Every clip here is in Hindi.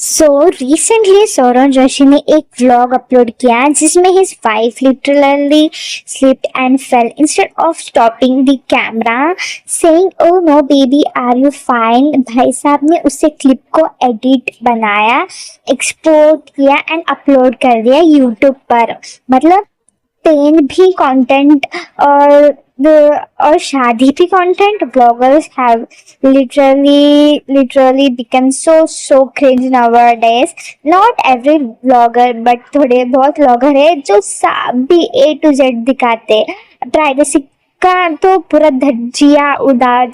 सो रिसेंटली सौरव जोशी ने एक व्लॉग अपलोड किया जिसमें his wife literally slipped and fell instead of stopping the camera saying oh no baby are you fine. भाई साहब ने उससे क्लिप को एडिट बनाया, एक्सपोर्ट किया एंड अपलोड कर दिया यूट्यूब पर। मतलब पेन भी कंटेंट और शादी भी content. Bloggers have literally become so cringe nowadays। Not every blogger but थोड़े बहुत ब्लॉगर है जो सब भी A to Z दिखाते। प्राइवेसी का तो पूरा धज्जिया उड़ा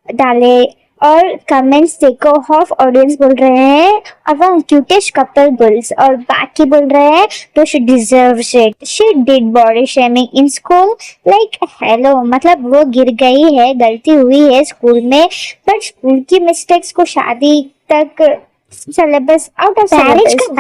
डाले। और कमेंट्स देखो, हाफ ऑडियंस बोल रहे हैं अब क्यूटेस्ट कपल गर्ल्स और बाकी बोल रहे हैं तो she deserves it, she did body shaming in school. Like hello, मतलब वो गिर गई है, गलती हुई है स्कूल में, बट स्कूल की मिस्टेक्स को शादी तक सिलेबस आउट ऑफ मैरिज का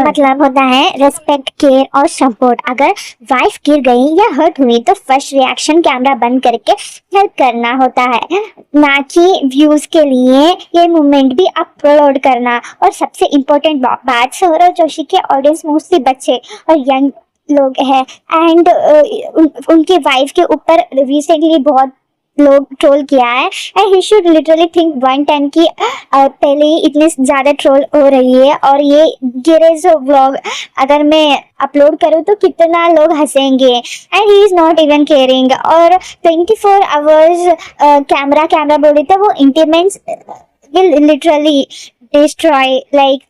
मतलब होता है रेस्पेक्ट, केयर और सपोर्ट। अगर वाइफ गिर गई या हर्ट हुई तो फर्स्ट रिएक्शन कैमरा बंद करके हेल्प करना होता है, ना कि व्यूज के लिए ये मूवमेंट भी अपलोड करना। और सबसे इम्पोर्टेंट बात, सौरव जोशी के ऑडियंस मोस्टली बच्चे और यंग लोग हैं एंड उनके वाइफ के ऊपर रिसेंटली बहुत लोग ट्रोल किया है and he should literally think one time कि पहले ही इतने ज्यादा ट्रोल हो रही है और ये गिरे जो व्लॉग अगर मैं अपलोड करूँ तो कितना लोग हंसेंगे and he is not even caring. और 24 आवर्स कैमरा बोले तो वो intimates will literally destroy. Like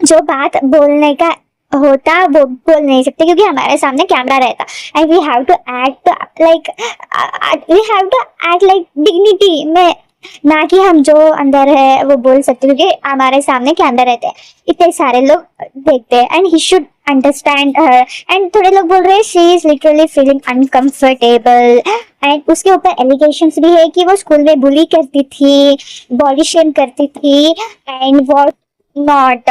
जो बात बोलने का होता वो बोल नहीं सकते क्योंकि हमारे सामने कैमरा रहता and we have to act like dignity में, ना कि हम जो अंदर है वो बोल सकते क्योंकि हमारे सामने कैमरा रहते हैं, इतने सारे लोग देखते हैं and he should understand her. And थोड़े लोग बोल रहे हैं she is literally feeling uncomfortable and उसके ऊपर एलिगेशंस भी है कि वो स्कूल में बुली करती थी, बॉडी शेम करती थी एंड व्हाट नॉट।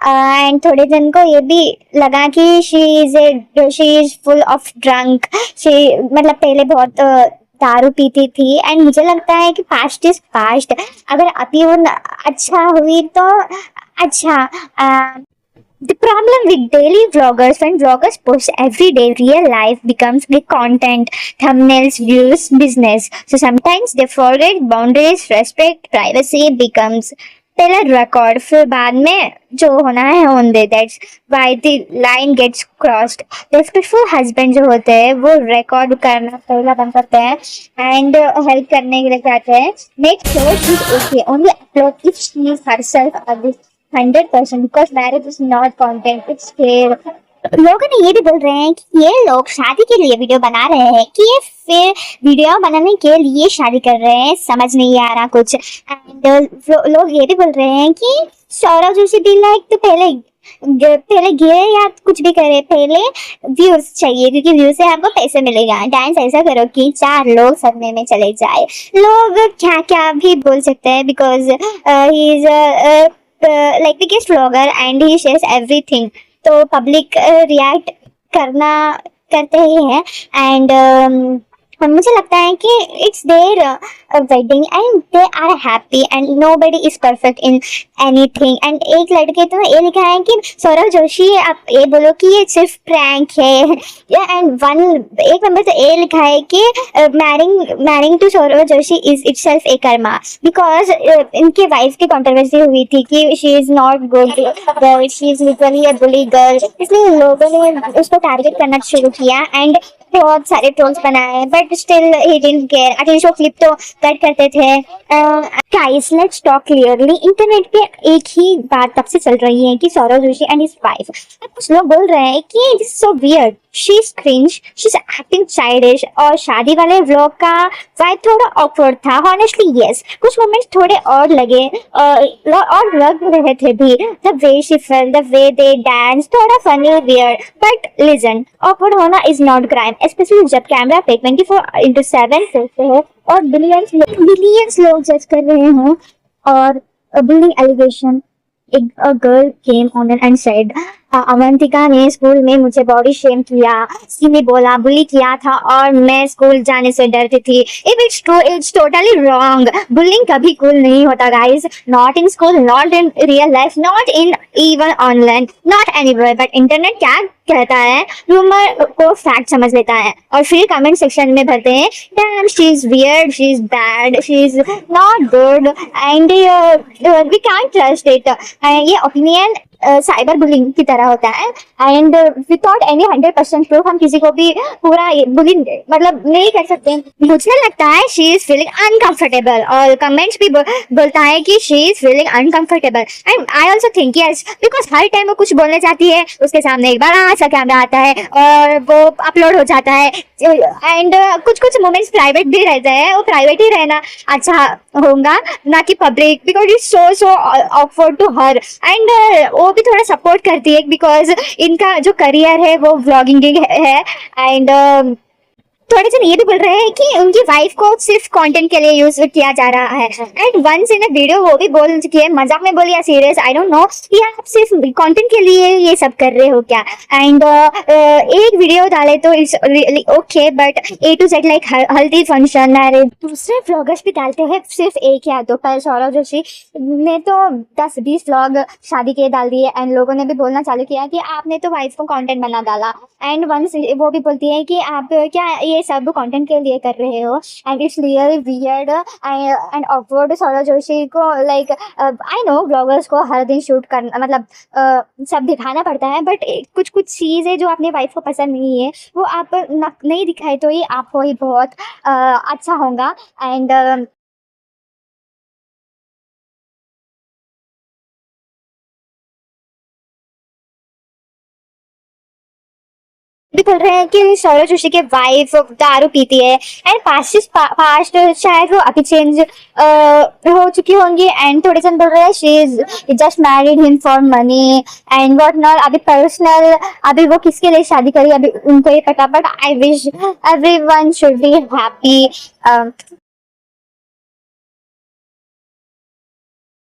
एंड थोड़े जन को ये भी लगा कि she is full of drunk, she मतलब पहले बहुत दारू पीती थी एंड मुझे लगता है कि पास्ट इज पास्ट। अगर अभी वो अच्छा हुई तो अच्छा। The problem with daily vloggers, when vloggers post every day, real life becomes the content, thumbnails, views, business. So sometimes they forget boundaries, respect, privacy becomes पहला रिकॉर्ड, फिर बाद में जो होना है होने दे। That's why the line gets crossed. Respectful husband जो होते हैं वो रिकॉर्ड करना पहला बंद करते हैं एंड हेल्प करने के लिए कहते हैं make sure she is okay, only upload if she is herself 100% because marriage is not content, it's fair. लोग ने ये भी बोल रहे हैं कि ये लोग शादी के लिए वीडियो बना रहे हैं कि ये फिर वीडियो बनाने के लिए शादी कर रहे हैं, समझ नहीं आ रहा कुछ। एंड लोग ये भी बोल रहे हैं कि सौरव जोशी भी लाइक तो पहले गिरे या कुछ भी करे, पहले व्यूज चाहिए क्योंकि व्यूज से आपको पैसे मिलेगा। डांस ऐसा करो कि 4 लोग सदमे में चले जाए। लोग क्या क्या भी बोल सकते हैं because he is like biggest vlogger and he shares everything, तो पब्लिक रिएक्ट करते ही हैं एंड मुझे लगता है कि it's their wedding and they are happy and nobody is perfect in anything. And एक लड़के तो ये लिखा है कि सौरव जोशी आप ये बोलो कि ये सिर्फ प्रैंक है एंड एक नंबर से ये लिखा है कि marrying to Saurav Joshi is itself a karma because इनके वाइफ की कंट्रोवर्सी हुई थी कि she is not good girl, she is literally a bully girl, इसलिए लोगों ने उसको टारगेट करना शुरू किया एंड बहुत सारे ट्रोल्स बनाए but still he didn't care. At least वो क्लिप तो कट करते थे। Guys let's talk clearly, internet पे एक ही बात तब से चल रही है कि Saurav Joshi and his wife, कुछ लोग बोल रहे हैं कि this is so weird, she is cringe, she is acting childish. और शादी वाले व्लॉग का वाइब थोड़ा ऑकवर्ड था, ऑनेस्टली यस, कुछ मोमेंट्स थोड़े और लगे और लग रहे थे भी। The way she fell, the way they dance, थोड़ा funny weird, but listen, awkward होना इज नॉट क्राइम, स्पेशली जब कैमरा पे 24/7 चलते हैं और बिलियंस लोग जज कर रहे हों। और bullying allegation, a girl came on and said Avantika ने स्कूल में मुझे बॉडी शेम किया, किसी ने बोला बुली किया था और मैं स्कूल जाने से डरती थी। If it's true, it's totally wrong. Bullying कभी कूल नहीं होता guys, not in school, not in real life, not in even online, not anywhere. But internet क्या कहता है, रूमर को फैक्ट समझ लेता है और फिर कमेंट सेक्शन में भरते हैं damn she is weird, she is bad, she is not good and we can't trust it. ये ओपिनियन साइबर बुलिंग की तरह होता है एंड विदाउट एनी 100% प्रूफ हम किसी को भी पूरा बुलिंग मतलब नहीं कर सकते। मुझे लगता है शी इज फीलिंग अनकंफर्टेबल और कमेंट्स भी बोलता है कि she is feeling uncomfortable and I also think yes, because her time वो कुछ बोलने जाती है उसके सामने एक बड़ा सा कैमरा आता है और वो अपलोड हो जाता है एंड कुछ कुछ मोमेंट्स प्राइवेट भी रहते हैं, वो प्राइवेट ही रहना अच्छा होगा ना कि public, because it's so awkward to her and वो भी थोड़ा सपोर्ट करती है बिकॉज इनका जो करियर है वो व्लॉगिंग है एंड थोड़े से ये भी बोल रहे हैं कि उनकी वाइफ को सिर्फ कंटेंट के लिए यूज किया जा रहा है and once in a video वो भी बोल चुकी है, मजाक में बोली या सीरियस आई डोंट नो, कि आप सिर्फ कंटेंट के लिए ये सब कर रहे हो क्या। एंड एक वीडियो डाले तो it's really okay but A to Z like haldi function अरे दूसरे व्लॉगर्स भी डालते हैं सिर्फ एक या दो, पर सौरभ जोशी ने तो 10-20 व्लॉग शादी के डाल दिए एंड लोगों ने भी बोलना चालू किया कि आपने तो वाइफ को कंटेंट बना डाला एंड वंस वो भी बोलती है कि आप क्या ये सब कंटेंट के लिए कर रहे हो and it's really weird and awkward. Saurabh Joshi को लाइक आई नो ब्लॉगर्स को हर दिन शूट करना मतलब सब दिखाना पड़ता है बट कुछ कुछ चीज़ें जो अपने वाइफ को पसंद नहीं है वो आप नहीं दिखाए तो ये आपको ही बहुत अच्छा होगा एंड भी बोल रहे हैं कि सौरभ जोशी के वाइफ दारू पीती है एंड पास्ट शायद वो अभी चेंज हो चुकी होंगी एंड थोड़े जन बोल रहे हैं she is just married him for money and what not. अभी पर्सनल अभी वो किसके लिए शादी करी अभी उनको ये पता, but I wish everyone should be happy.